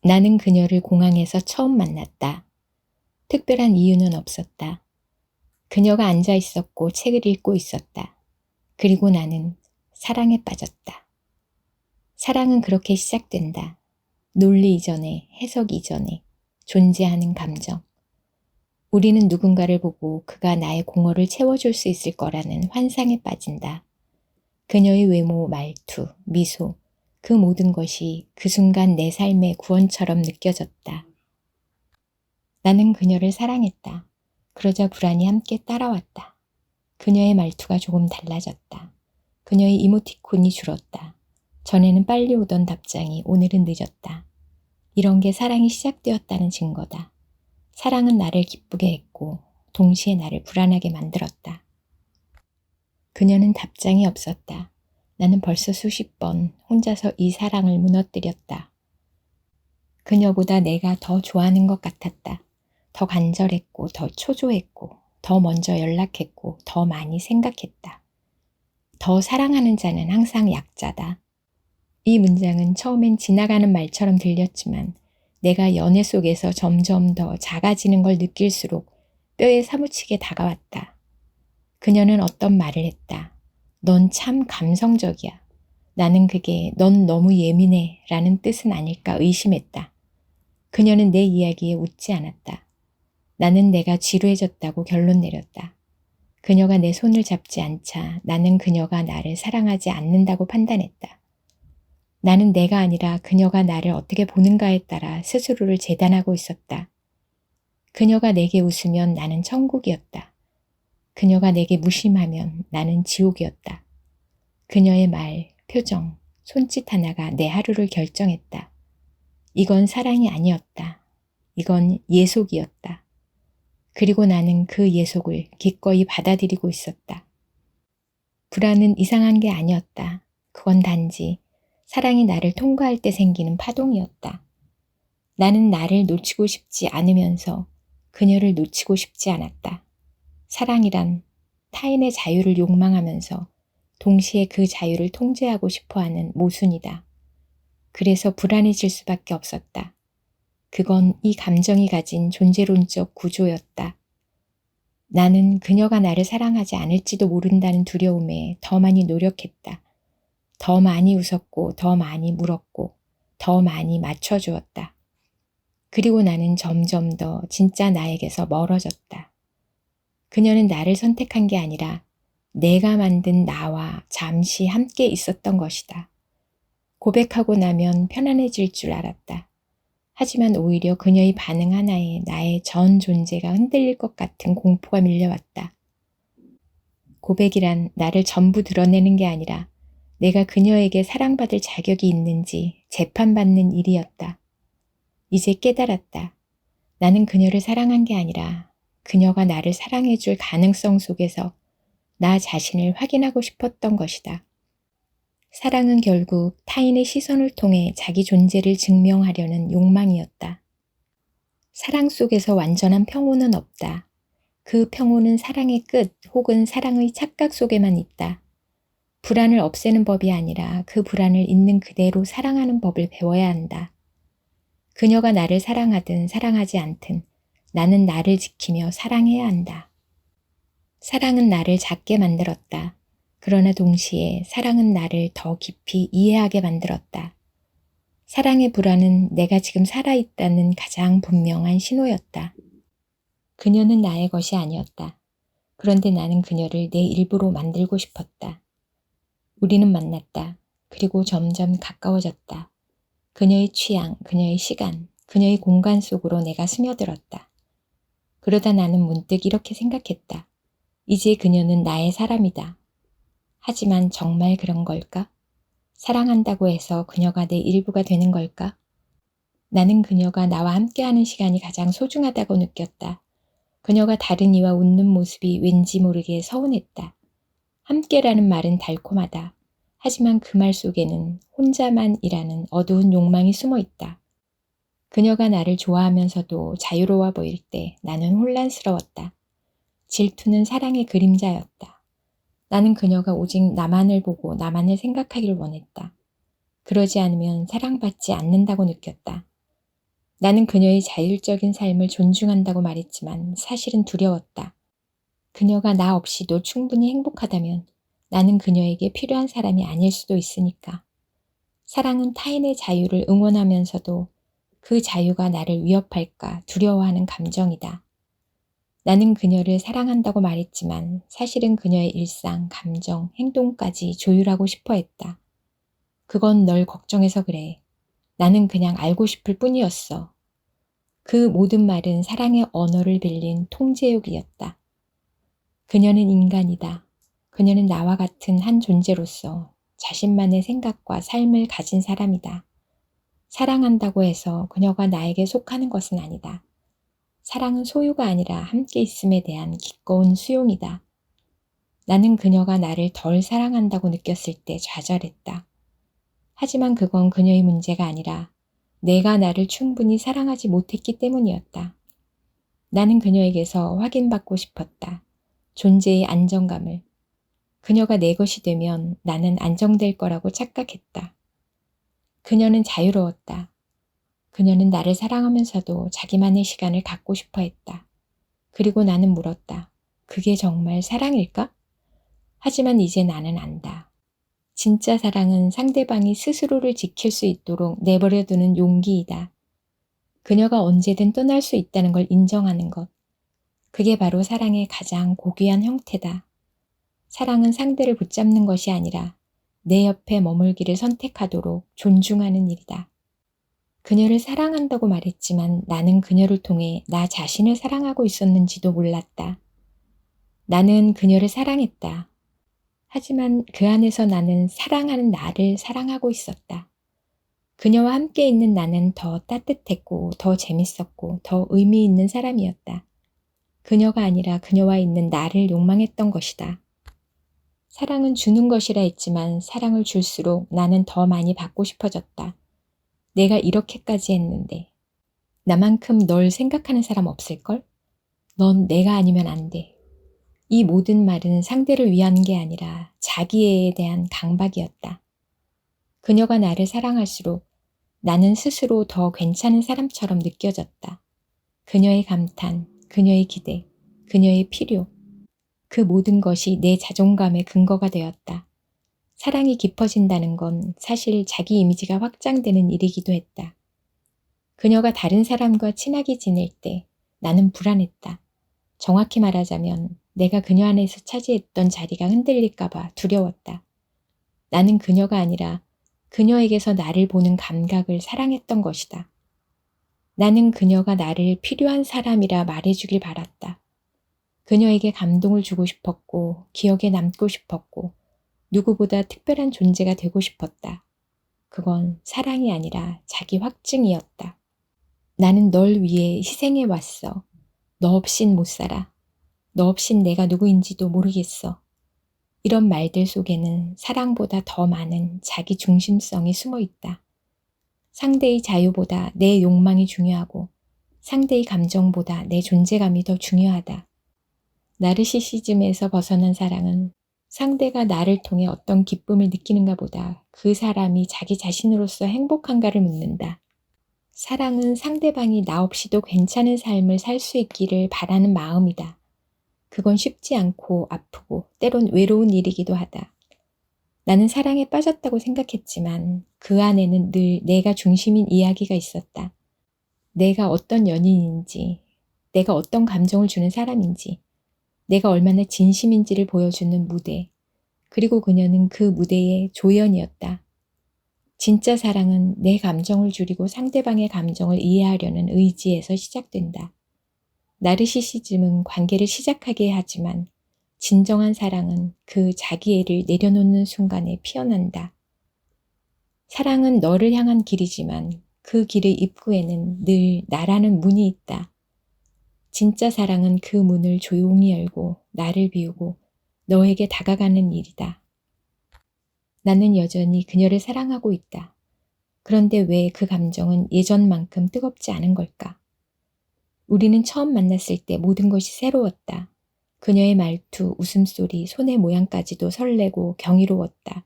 나는 그녀를 공항에서 처음 만났다. 특별한 이유는 없었다. 그녀가 앉아 있었고 책을 읽고 있었다. 그리고 나는 사랑에 빠졌다. 사랑은 그렇게 시작된다. 논리 이전에, 해석 이전에 존재하는 감정. 우리는 누군가를 보고 그가 나의 공허를 채워줄 수 있을 거라는 환상에 빠진다. 그녀의 외모, 말투, 미소, 그 모든 것이 그 순간 내 삶의 구원처럼 느껴졌다. 나는 그녀를 사랑했다. 그러자 불안이 함께 따라왔다. 그녀의 말투가 조금 달라졌다. 그녀의 이모티콘이 줄었다. 전에는 빨리 오던 답장이 오늘은 늦었다. 이런 게 사랑이 시작되었다는 증거다. 사랑은 나를 기쁘게 했고 동시에 나를 불안하게 만들었다. 그녀는 답장이 없었다. 나는 벌써 수십 번 혼자서 이 사랑을 무너뜨렸다. 그녀보다 내가 더 좋아하는 것 같았다. 더 간절했고 더 초조했고 더 먼저 연락했고 더 많이 생각했다. 더 사랑하는 자는 항상 약자다. 이 문장은 처음엔 지나가는 말처럼 들렸지만 내가 연애 속에서 점점 더 작아지는 걸 느낄수록 뼈에 사무치게 다가왔다. 그녀는 어떤 말을 했다. 넌 참 감성적이야. 나는 그게 넌 너무 예민해 라는 뜻은 아닐까 의심했다. 그녀는 내 이야기에 웃지 않았다. 나는 내가 지루해졌다고 결론 내렸다. 그녀가 내 손을 잡지 않자 나는 그녀가 나를 사랑하지 않는다고 판단했다. 나는 내가 아니라 그녀가 나를 어떻게 보는가에 따라 스스로를 재단하고 있었다. 그녀가 내게 웃으면 나는 천국이었다. 그녀가 내게 무심하면 나는 지옥이었다. 그녀의 말, 표정, 손짓 하나가 내 하루를 결정했다. 이건 사랑이 아니었다. 이건 예속이었다. 그리고 나는 그 예속을 기꺼이 받아들이고 있었다. 불안은 이상한 게 아니었다. 그건 단지 사랑이 나를 통과할 때 생기는 파동이었다. 나는 나를 놓치고 싶지 않으면서 그녀를 놓치고 싶지 않았다. 사랑이란 타인의 자유를 욕망하면서 동시에 그 자유를 통제하고 싶어하는 모순이다. 그래서 불안해질 수밖에 없었다. 그건 이 감정이 가진 존재론적 구조였다. 나는 그녀가 나를 사랑하지 않을지도 모른다는 두려움에 더 많이 노력했다. 더 많이 웃었고 더 많이 물었고 더 많이 맞춰주었다. 그리고 나는 점점 더 진짜 나에게서 멀어졌다. 그녀는 나를 선택한 게 아니라 내가 만든 나와 잠시 함께 있었던 것이다. 고백하고 나면 편안해질 줄 알았다. 하지만 오히려 그녀의 반응 하나에 나의 전 존재가 흔들릴 것 같은 공포가 밀려왔다. 고백이란 나를 전부 드러내는 게 아니라 내가 그녀에게 사랑받을 자격이 있는지 재판받는 일이었다. 이제 깨달았다. 나는 그녀를 사랑한 게 아니라 그녀가 나를 사랑해줄 가능성 속에서 나 자신을 확인하고 싶었던 것이다. 사랑은 결국 타인의 시선을 통해 자기 존재를 증명하려는 욕망이었다. 사랑 속에서 완전한 평온은 없다. 그 평온은 사랑의 끝 혹은 사랑의 착각 속에만 있다. 불안을 없애는 법이 아니라 그 불안을 있는 그대로 사랑하는 법을 배워야 한다. 그녀가 나를 사랑하든 사랑하지 않든 나는 나를 지키며 사랑해야 한다. 사랑은 나를 작게 만들었다. 그러나 동시에 사랑은 나를 더 깊이 이해하게 만들었다. 사랑의 불안은 내가 지금 살아있다는 가장 분명한 신호였다. 그녀는 나의 것이 아니었다. 그런데 나는 그녀를 내 일부로 만들고 싶었다. 우리는 만났다. 그리고 점점 가까워졌다. 그녀의 취향, 그녀의 시간, 그녀의 공간 속으로 내가 스며들었다. 그러다 나는 문득 이렇게 생각했다. 이제 그녀는 나의 사람이다. 하지만 정말 그런 걸까? 사랑한다고 해서 그녀가 내 일부가 되는 걸까? 나는 그녀가 나와 함께하는 시간이 가장 소중하다고 느꼈다. 그녀가 다른 이와 웃는 모습이 왠지 모르게 서운했다. 함께라는 말은 달콤하다. 하지만 그 말 속에는 혼자만이라는 어두운 욕망이 숨어 있다. 그녀가 나를 좋아하면서도 자유로워 보일 때 나는 혼란스러웠다. 질투는 사랑의 그림자였다. 나는 그녀가 오직 나만을 보고 나만을 생각하길 원했다. 그러지 않으면 사랑받지 않는다고 느꼈다. 나는 그녀의 자율적인 삶을 존중한다고 말했지만 사실은 두려웠다. 그녀가 나 없이도 충분히 행복하다면 나는 그녀에게 필요한 사람이 아닐 수도 있으니까. 사랑은 타인의 자유를 응원하면서도 그 자유가 나를 위협할까 두려워하는 감정이다. 나는 그녀를 사랑한다고 말했지만 사실은 그녀의 일상, 감정, 행동까지 조율하고 싶어 했다. 그건 널 걱정해서 그래. 나는 그냥 알고 싶을 뿐이었어. 그 모든 말은 사랑의 언어를 빌린 통제욕이었다. 그녀는 인간이다. 그녀는 나와 같은 한 존재로서 자신만의 생각과 삶을 가진 사람이다. 사랑한다고 해서 그녀가 나에게 속하는 것은 아니다. 사랑은 소유가 아니라 함께 있음에 대한 기꺼운 수용이다. 나는 그녀가 나를 덜 사랑한다고 느꼈을 때 좌절했다. 하지만 그건 그녀의 문제가 아니라 내가 나를 충분히 사랑하지 못했기 때문이었다. 나는 그녀에게서 확인받고 싶었다. 존재의 안정감을. 그녀가 내 것이 되면 나는 안정될 거라고 착각했다. 그녀는 자유로웠다. 그녀는 나를 사랑하면서도 자기만의 시간을 갖고 싶어 했다. 그리고 나는 물었다. 그게 정말 사랑일까? 하지만 이제 나는 안다. 진짜 사랑은 상대방이 스스로를 지킬 수 있도록 내버려두는 용기이다. 그녀가 언제든 떠날 수 있다는 걸 인정하는 것. 그게 바로 사랑의 가장 고귀한 형태다. 사랑은 상대를 붙잡는 것이 아니라 내 옆에 머물기를 선택하도록 존중하는 일이다. 그녀를 사랑한다고 말했지만 나는 그녀를 통해 나 자신을 사랑하고 있었는지도 몰랐다. 나는 그녀를 사랑했다. 하지만 그 안에서 나는 사랑하는 나를 사랑하고 있었다. 그녀와 함께 있는 나는 더 따뜻했고 더 재밌었고 더 의미 있는 사람이었다. 그녀가 아니라 그녀와 있는 나를 욕망했던 것이다. 사랑은 주는 것이라 했지만 사랑을 줄수록 나는 더 많이 받고 싶어졌다. 내가 이렇게까지 했는데 나만큼 널 생각하는 사람 없을걸? 넌 내가 아니면 안 돼. 이 모든 말은 상대를 위한 게 아니라 자기애에 대한 강박이었다. 그녀가 나를 사랑할수록 나는 스스로 더 괜찮은 사람처럼 느껴졌다. 그녀의 감탄, 그녀의 기대, 그녀의 필요. 그 모든 것이 내 자존감의 근거가 되었다. 사랑이 깊어진다는 건 사실 자기 이미지가 확장되는 일이기도 했다. 그녀가 다른 사람과 친하게 지낼 때 나는 불안했다. 정확히 말하자면 내가 그녀 안에서 차지했던 자리가 흔들릴까봐 두려웠다. 나는 그녀가 아니라 그녀에게서 나를 보는 감각을 사랑했던 것이다. 나는 그녀가 나를 필요한 사람이라 말해주길 바랐다. 그녀에게 감동을 주고 싶었고 기억에 남고 싶었고 누구보다 특별한 존재가 되고 싶었다. 그건 사랑이 아니라 자기 확증이었다. 나는 널 위해 희생해 왔어. 너 없인 못 살아. 너 없인 내가 누구인지도 모르겠어. 이런 말들 속에는 사랑보다 더 많은 자기 중심성이 숨어 있다. 상대의 자유보다 내 욕망이 중요하고 상대의 감정보다 내 존재감이 더 중요하다. 나르시시즘에서 벗어난 사랑은 상대가 나를 통해 어떤 기쁨을 느끼는가 보다 그 사람이 자기 자신으로서 행복한가를 묻는다. 사랑은 상대방이 나 없이도 괜찮은 삶을 살 수 있기를 바라는 마음이다. 그건 쉽지 않고 아프고 때론 외로운 일이기도 하다. 나는 사랑에 빠졌다고 생각했지만 그 안에는 늘 내가 중심인 이야기가 있었다. 내가 어떤 연인인지, 내가 어떤 감정을 주는 사람인지, 내가 얼마나 진심인지를 보여주는 무대. 그리고 그녀는 그 무대의 조연이었다. 진짜 사랑은 내 감정을 줄이고 상대방의 감정을 이해하려는 의지에서 시작된다. 나르시시즘은 관계를 시작하게 하지만 진정한 사랑은 그 자기애를 내려놓는 순간에 피어난다. 사랑은 너를 향한 길이지만 그 길의 입구에는 늘 나라는 문이 있다. 진짜 사랑은 그 문을 조용히 열고 나를 비우고 너에게 다가가는 일이다. 나는 여전히 그녀를 사랑하고 있다. 그런데 왜 그 감정은 예전만큼 뜨겁지 않은 걸까? 우리는 처음 만났을 때 모든 것이 새로웠다. 그녀의 말투, 웃음소리, 손의 모양까지도 설레고 경이로웠다.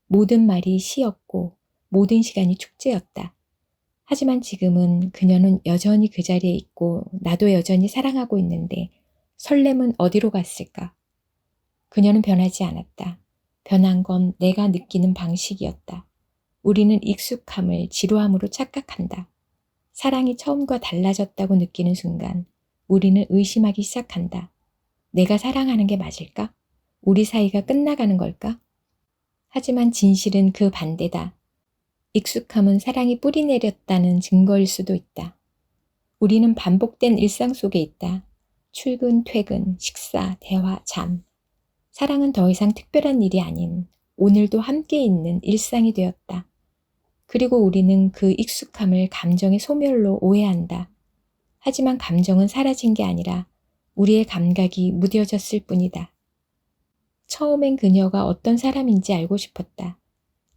모든 말이 시였고 모든 시간이 축제였다. 하지만 지금은 그녀는 여전히 그 자리에 있고 나도 여전히 사랑하고 있는데 설렘은 어디로 갔을까? 그녀는 변하지 않았다. 변한 건 내가 느끼는 방식이었다. 우리는 익숙함을 지루함으로 착각한다. 사랑이 처음과 달라졌다고 느끼는 순간 우리는 의심하기 시작한다. 내가 사랑하는 게 맞을까? 우리 사이가 끝나가는 걸까? 하지만 진실은 그 반대다. 익숙함은 사랑이 뿌리내렸다는 증거일 수도 있다. 우리는 반복된 일상 속에 있다. 출근, 퇴근, 식사, 대화, 잠. 사랑은 더 이상 특별한 일이 아닌 오늘도 함께 있는 일상이 되었다. 그리고 우리는 그 익숙함을 감정의 소멸로 오해한다. 하지만 감정은 사라진 게 아니라 우리의 감각이 무뎌졌을 뿐이다. 처음엔 그녀가 어떤 사람인지 알고 싶었다.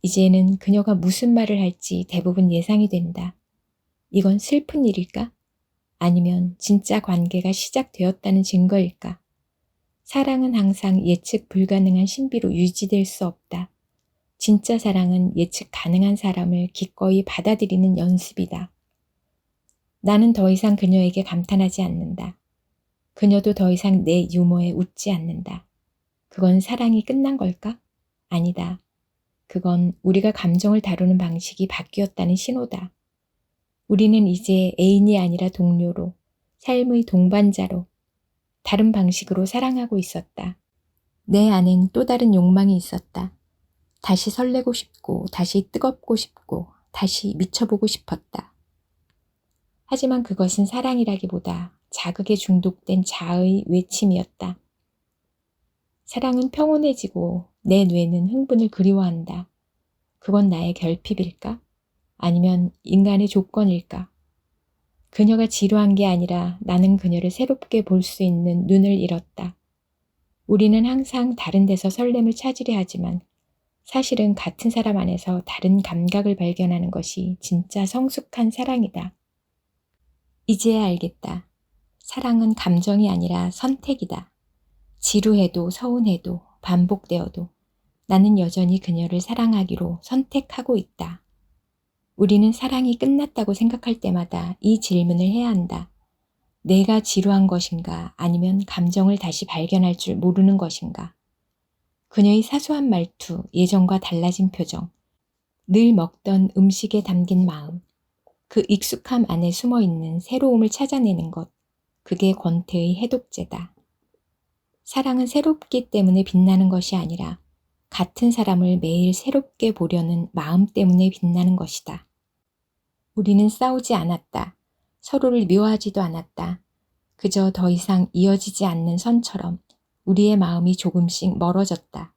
이제는 그녀가 무슨 말을 할지 대부분 예상이 된다. 이건 슬픈 일일까? 아니면 진짜 관계가 시작되었다는 증거일까? 사랑은 항상 예측 불가능한 신비로 유지될 수 없다. 진짜 사랑은 예측 가능한 사람을 기꺼이 받아들이는 연습이다. 나는 더 이상 그녀에게 감탄하지 않는다. 그녀도 더 이상 내 유머에 웃지 않는다. 그건 사랑이 끝난 걸까? 아니다. 그건 우리가 감정을 다루는 방식이 바뀌었다는 신호다. 우리는 이제 애인이 아니라 동료로, 삶의 동반자로, 다른 방식으로 사랑하고 있었다. 내 안엔 또 다른 욕망이 있었다. 다시 설레고 싶고, 다시 뜨겁고 싶고, 다시 미쳐보고 싶었다. 하지만 그것은 사랑이라기보다 자극에 중독된 자의 외침이었다. 사랑은 평온해지고 내 뇌는 흥분을 그리워한다. 그건 나의 결핍일까? 아니면 인간의 조건일까? 그녀가 지루한 게 아니라 나는 그녀를 새롭게 볼 수 있는 눈을 잃었다. 우리는 항상 다른 데서 설렘을 찾으려 하지만 사실은 같은 사람 안에서 다른 감각을 발견하는 것이 진짜 성숙한 사랑이다. 이제야 알겠다. 사랑은 감정이 아니라 선택이다. 지루해도 서운해도 반복되어도 나는 여전히 그녀를 사랑하기로 선택하고 있다. 우리는 사랑이 끝났다고 생각할 때마다 이 질문을 해야 한다. 내가 지루한 것인가 아니면 감정을 다시 발견할 줄 모르는 것인가. 그녀의 사소한 말투, 예전과 달라진 표정, 늘 먹던 음식에 담긴 마음, 그 익숙함 안에 숨어있는 새로움을 찾아내는 것, 그게 권태의 해독제다. 사랑은 새롭기 때문에 빛나는 것이 아니라 같은 사람을 매일 새롭게 보려는 마음 때문에 빛나는 것이다. 우리는 싸우지 않았다. 서로를 미워하지도 않았다. 그저 더 이상 이어지지 않는 선처럼 우리의 마음이 조금씩 멀어졌다.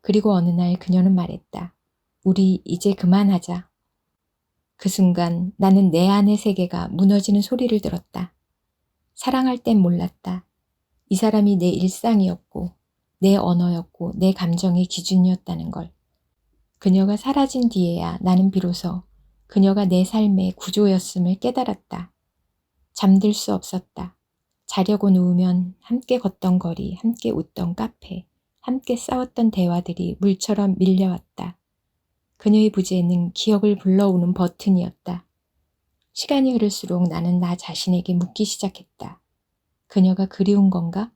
그리고 어느 날 그녀는 말했다. 우리 이제 그만하자. 그 순간 나는 내 안의 세계가 무너지는 소리를 들었다. 사랑할 땐 몰랐다. 이 사람이 내 일상이었고 내 언어였고 내 감정의 기준이었다는 걸. 그녀가 사라진 뒤에야 나는 비로소 그녀가 내 삶의 구조였음을 깨달았다. 잠들 수 없었다. 자려고 누우면 함께 걷던 거리, 함께 웃던 카페, 함께 싸웠던 대화들이 물처럼 밀려왔다. 그녀의 부재는 기억을 불러오는 버튼이었다. 시간이 흐를수록 나는 나 자신에게 묻기 시작했다. 그녀가 그리운 건가?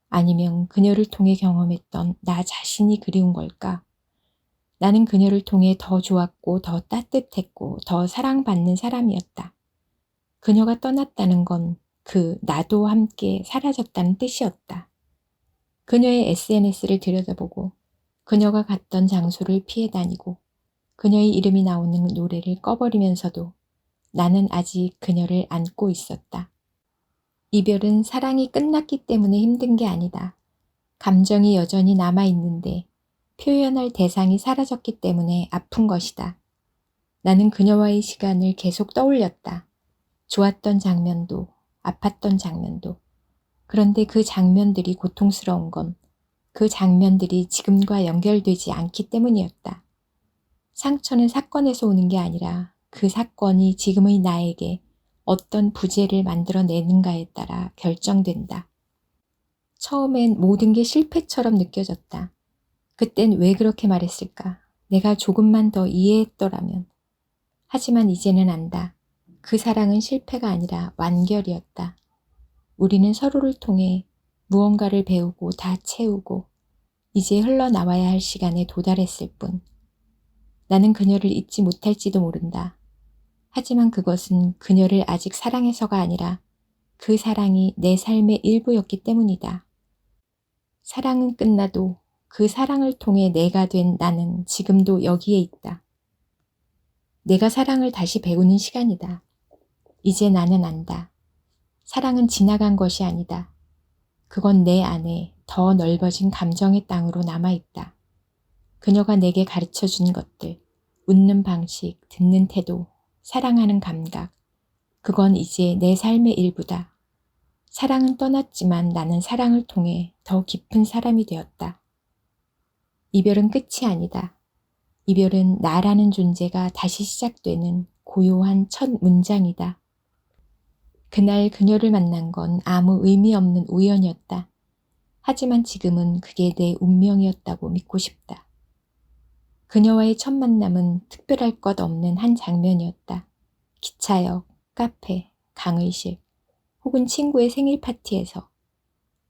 아니면 그녀를 통해 경험했던 나 자신이 그리운 걸까? 나는 그녀를 통해 더 좋았고 더 따뜻했고 더 사랑받는 사람이었다. 그녀가 떠났다는 건 그 나도 함께 사라졌다는 뜻이었다. 그녀의 SNS를 들여다보고 그녀가 갔던 장소를 피해 다니고 그녀의 이름이 나오는 노래를 꺼버리면서도 나는 아직 그녀를 안고 있었다. 이별은 사랑이 끝났기 때문에 힘든 게 아니다. 감정이 여전히 남아있는데 표현할 대상이 사라졌기 때문에 아픈 것이다. 나는 그녀와의 시간을 계속 떠올렸다. 좋았던 장면도, 아팠던 장면도. 그런데 그 장면들이 고통스러운 건 그 장면들이 지금과 연결되지 않기 때문이었다. 상처는 사건에서 오는 게 아니라 그 사건이 지금의 나에게 어떤 부재를 만들어내는가에 따라 결정된다. 처음엔 모든 게 실패처럼 느껴졌다. 그땐 왜 그렇게 말했을까? 내가 조금만 더 이해했더라면. 하지만 이제는 안다. 그 사랑은 실패가 아니라 완결이었다. 우리는 서로를 통해 무언가를 배우고 다 채우고 이제 흘러나와야 할 시간에 도달했을 뿐. 나는 그녀를 잊지 못할지도 모른다. 하지만 그것은 그녀를 아직 사랑해서가 아니라 그 사랑이 내 삶의 일부였기 때문이다. 사랑은 끝나도 그 사랑을 통해 내가 된 나는 지금도 여기에 있다. 내가 사랑을 다시 배우는 시간이다. 이제 나는 안다. 사랑은 지나간 것이 아니다. 그건 내 안에 더 넓어진 감정의 땅으로 남아있다. 그녀가 내게 가르쳐준 것들, 웃는 방식, 듣는 태도, 사랑하는 감각, 그건 이제 내 삶의 일부다. 사랑은 떠났지만 나는 사랑을 통해 더 깊은 사람이 되었다. 이별은 끝이 아니다. 이별은 나라는 존재가 다시 시작되는 고요한 첫 문장이다. 그날 그녀를 만난 건 아무 의미 없는 우연이었다. 하지만 지금은 그게 내 운명이었다고 믿고 싶다. 그녀와의 첫 만남은 특별할 것 없는 한 장면이었다. 기차역, 카페, 강의실, 혹은 친구의 생일 파티에서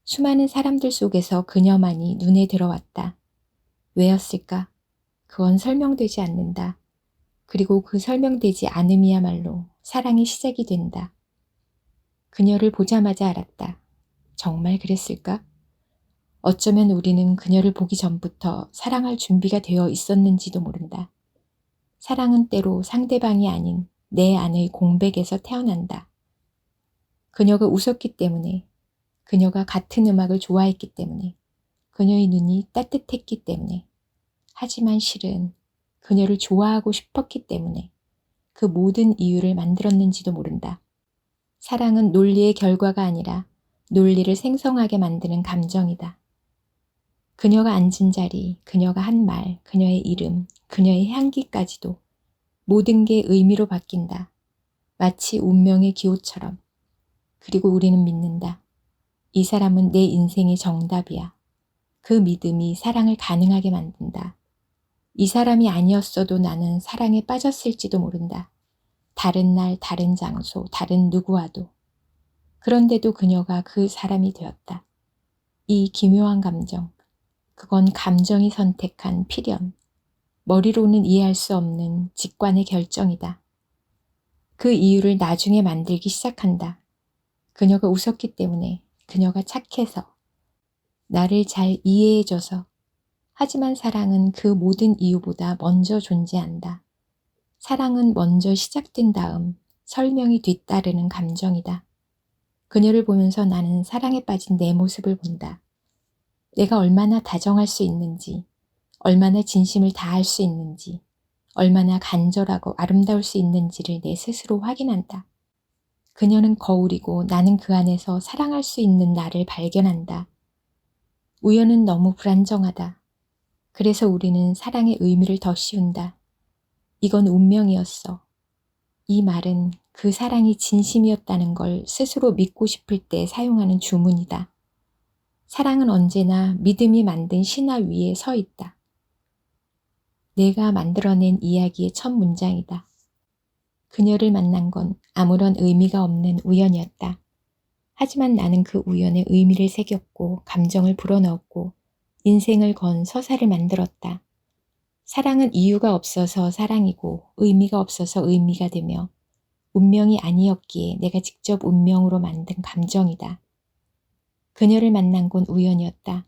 수많은 사람들 속에서 그녀만이 눈에 들어왔다. 왜였을까? 그건 설명되지 않는다. 그리고 그 설명되지 않음이야말로 사랑의 시작이 된다. 그녀를 보자마자 알았다. 정말 그랬을까? 어쩌면 우리는 그녀를 보기 전부터 사랑할 준비가 되어 있었는지도 모른다. 사랑은 때로 상대방이 아닌 내 안의 공백에서 태어난다. 그녀가 웃었기 때문에, 그녀가 같은 음악을 좋아했기 때문에, 그녀의 눈이 따뜻했기 때문에, 하지만 실은 그녀를 좋아하고 싶었기 때문에 그 모든 이유를 만들었는지도 모른다. 사랑은 논리의 결과가 아니라 논리를 생성하게 만드는 감정이다. 그녀가 앉은 자리, 그녀가 한 말, 그녀의 이름, 그녀의 향기까지도 모든 게 의미로 바뀐다. 마치 운명의 기호처럼. 그리고 우리는 믿는다. 이 사람은 내 인생의 정답이야. 그 믿음이 사랑을 가능하게 만든다. 이 사람이 아니었어도 나는 사랑에 빠졌을지도 모른다. 다른 날, 다른 장소, 다른 누구와도. 그런데도 그녀가 그 사람이 되었다. 이 기묘한 감정, 그건 감정이 선택한 필연, 머리로는 이해할 수 없는 직관의 결정이다. 그 이유를 나중에 만들기 시작한다. 그녀가 웃었기 때문에, 그녀가 착해서, 나를 잘 이해해줘서. 하지만 사랑은 그 모든 이유보다 먼저 존재한다. 사랑은 먼저 시작된 다음 설명이 뒤따르는 감정이다. 그녀를 보면서 나는 사랑에 빠진 내 모습을 본다. 내가 얼마나 다정할 수 있는지, 얼마나 진심을 다할 수 있는지, 얼마나 간절하고 아름다울 수 있는지를 내 스스로 확인한다. 그녀는 거울이고 나는 그 안에서 사랑할 수 있는 나를 발견한다. 우연은 너무 불안정하다. 그래서 우리는 사랑의 의미를 더 씌운다. 이건 운명이었어. 이 말은 그 사랑이 진심이었다는 걸 스스로 믿고 싶을 때 사용하는 주문이다. 사랑은 언제나 믿음이 만든 신화 위에 서 있다. 내가 만들어낸 이야기의 첫 문장이다. 그녀를 만난 건 아무런 의미가 없는 우연이었다. 하지만 나는 그 우연에 의미를 새겼고 감정을 불어넣었고 인생을 건 서사를 만들었다. 사랑은 이유가 없어서 사랑이고 의미가 없어서 의미가 되며 운명이 아니었기에 내가 직접 운명으로 만든 감정이다. 그녀를 만난 건 우연이었다.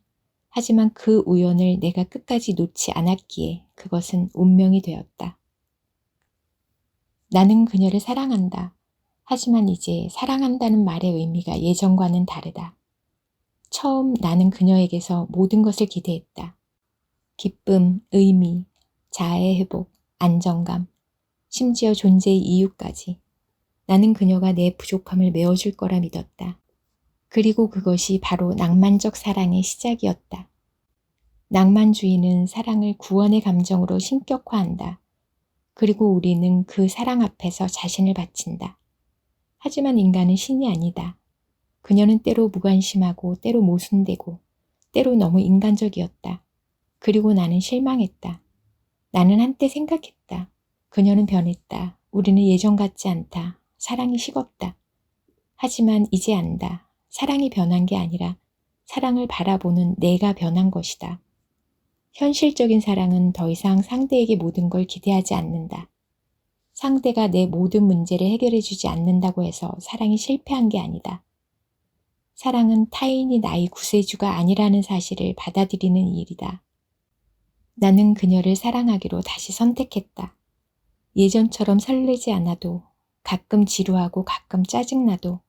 하지만 그 우연을 내가 끝까지 놓지 않았기에 그것은 운명이 되었다. 나는 그녀를 사랑한다. 하지만 이제 사랑한다는 말의 의미가 예전과는 다르다. 처음 나는 그녀에게서 모든 것을 기대했다. 기쁨, 의미, 자아의 회복, 안정감, 심지어 존재의 이유까지. 나는 그녀가 내 부족함을 메워줄 거라 믿었다. 그리고 그것이 바로 낭만적 사랑의 시작이었다. 낭만주의는 사랑을 구원의 감정으로 신격화한다. 그리고 우리는 그 사랑 앞에서 자신을 바친다. 하지만 인간은 신이 아니다. 그녀는 때로 무관심하고 때로 모순되고 때로 너무 인간적이었다. 그리고 나는 실망했다. 나는 한때 생각했다. 그녀는 변했다. 우리는 예전 같지 않다. 사랑이 식었다. 하지만 이제 안다. 사랑이 변한 게 아니라 사랑을 바라보는 내가 변한 것이다. 현실적인 사랑은 더 이상 상대에게 모든 걸 기대하지 않는다. 상대가 내 모든 문제를 해결해 주지 않는다고 해서 사랑이 실패한 게 아니다. 사랑은 타인이 나의 구세주가 아니라는 사실을 받아들이는 일이다. 나는 그녀를 사랑하기로 다시 선택했다. 예전처럼 설레지 않아도, 가끔 지루하고 가끔 짜증나도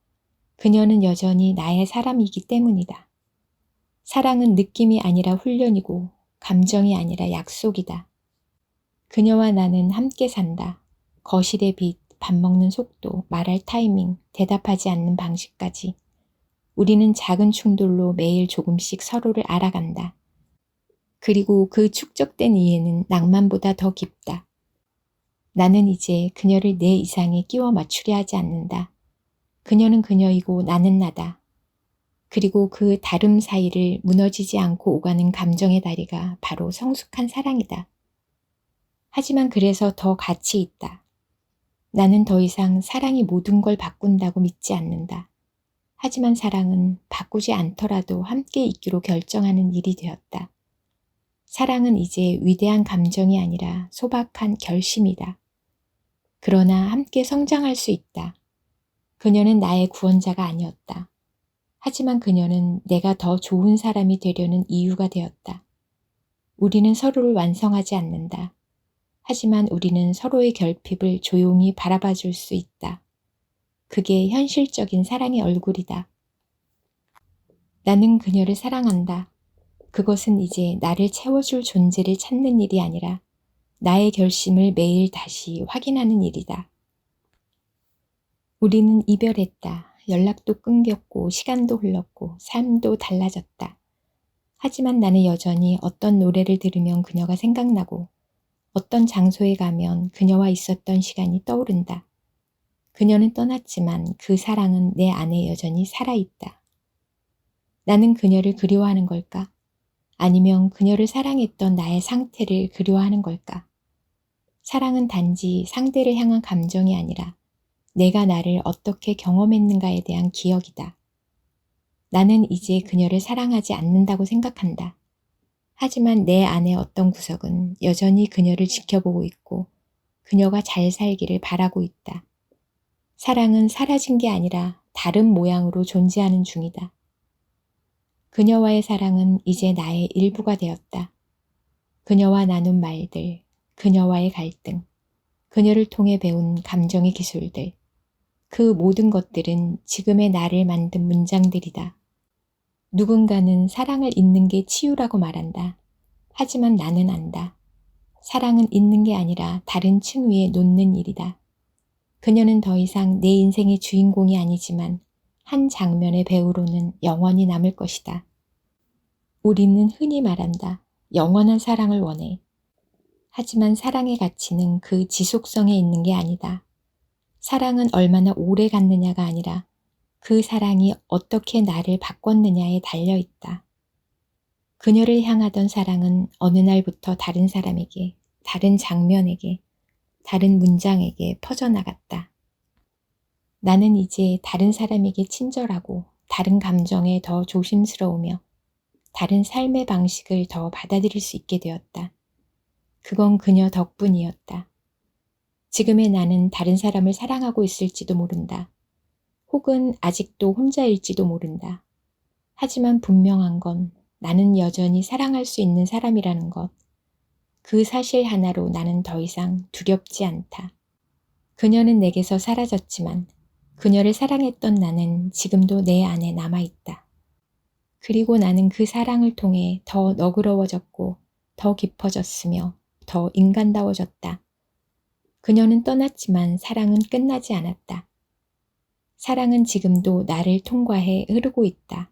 그녀는 여전히 나의 사람이기 때문이다. 사랑은 느낌이 아니라 훈련이고 감정이 아니라 약속이다. 그녀와 나는 함께 산다. 거실의 빛, 밥 먹는 속도, 말할 타이밍, 대답하지 않는 방식까지. 우리는 작은 충돌로 매일 조금씩 서로를 알아간다. 그리고 그 축적된 이해는 낭만보다 더 깊다. 나는 이제 그녀를 내 이상에 끼워 맞추려 하지 않는다. 그녀는 그녀이고 나는 나다. 그리고 그 다름 사이를 무너지지 않고 오가는 감정의 다리가 바로 성숙한 사랑이다. 하지만 그래서 더 가치 있다. 나는 더 이상 사랑이 모든 걸 바꾼다고 믿지 않는다. 하지만 사랑은 바꾸지 않더라도 함께 있기로 결정하는 일이 되었다. 사랑은 이제 위대한 감정이 아니라 소박한 결심이다. 그러나 함께 성장할 수 있다. 그녀는 나의 구원자가 아니었다. 하지만 그녀는 내가 더 좋은 사람이 되려는 이유가 되었다. 우리는 서로를 완성하지 않는다. 하지만 우리는 서로의 결핍을 조용히 바라봐 줄 수 있다. 그게 현실적인 사랑의 얼굴이다. 나는 그녀를 사랑한다. 그것은 이제 나를 채워줄 존재를 찾는 일이 아니라 나의 결심을 매일 다시 확인하는 일이다. 우리는 이별했다. 연락도 끊겼고 시간도 흘렀고 삶도 달라졌다. 하지만 나는 여전히 어떤 노래를 들으면 그녀가 생각나고 어떤 장소에 가면 그녀와 있었던 시간이 떠오른다. 그녀는 떠났지만 그 사랑은 내 안에 여전히 살아있다. 나는 그녀를 그리워하는 걸까? 아니면 그녀를 사랑했던 나의 상태를 그리워하는 걸까? 사랑은 단지 상대를 향한 감정이 아니라 내가 나를 어떻게 경험했는가에 대한 기억이다. 나는 이제 그녀를 사랑하지 않는다고 생각한다. 하지만 내 안의 어떤 구석은 여전히 그녀를 지켜보고 있고 그녀가 잘 살기를 바라고 있다. 사랑은 사라진 게 아니라 다른 모양으로 존재하는 중이다. 그녀와의 사랑은 이제 나의 일부가 되었다. 그녀와 나눈 말들, 그녀와의 갈등, 그녀를 통해 배운 감정의 기술들, 그 모든 것들은 지금의 나를 만든 문장들이다. 누군가는 사랑을 잊는 게 치유라고 말한다. 하지만 나는 안다. 사랑은 잊는 게 아니라 다른 층 위에 놓는 일이다. 그녀는 더 이상 내 인생의 주인공이 아니지만 한 장면의 배우로는 영원히 남을 것이다. 우리는 흔히 말한다. 영원한 사랑을 원해. 하지만 사랑의 가치는 그 지속성에 있는 게 아니다. 사랑은 얼마나 오래 갔느냐가 아니라 그 사랑이 어떻게 나를 바꿨느냐에 달려있다. 그녀를 향하던 사랑은 어느 날부터 다른 사람에게, 다른 장면에게, 다른 문장에게 퍼져나갔다. 나는 이제 다른 사람에게 친절하고 다른 감정에 더 조심스러우며 다른 삶의 방식을 더 받아들일 수 있게 되었다. 그건 그녀 덕분이었다. 지금의 나는 다른 사람을 사랑하고 있을지도 모른다. 혹은 아직도 혼자일지도 모른다. 하지만 분명한 건 나는 여전히 사랑할 수 있는 사람이라는 것. 그 사실 하나로 나는 더 이상 두렵지 않다. 그녀는 내게서 사라졌지만 그녀를 사랑했던 나는 지금도 내 안에 남아있다. 그리고 나는 그 사랑을 통해 더 너그러워졌고 더 깊어졌으며 더 인간다워졌다. 그녀는 떠났지만 사랑은 끝나지 않았다. 사랑은 지금도 나를 통과해 흐르고 있다.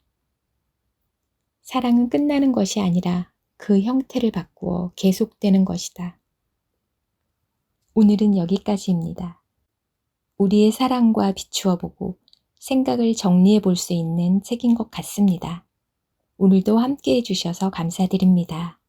사랑은 끝나는 것이 아니라 그 형태를 바꾸어 계속되는 것이다. 오늘은 여기까지입니다. 우리의 사랑과 비추어 보고 생각을 정리해 볼 수 있는 책인 것 같습니다. 오늘도 함께 해주셔서 감사드립니다.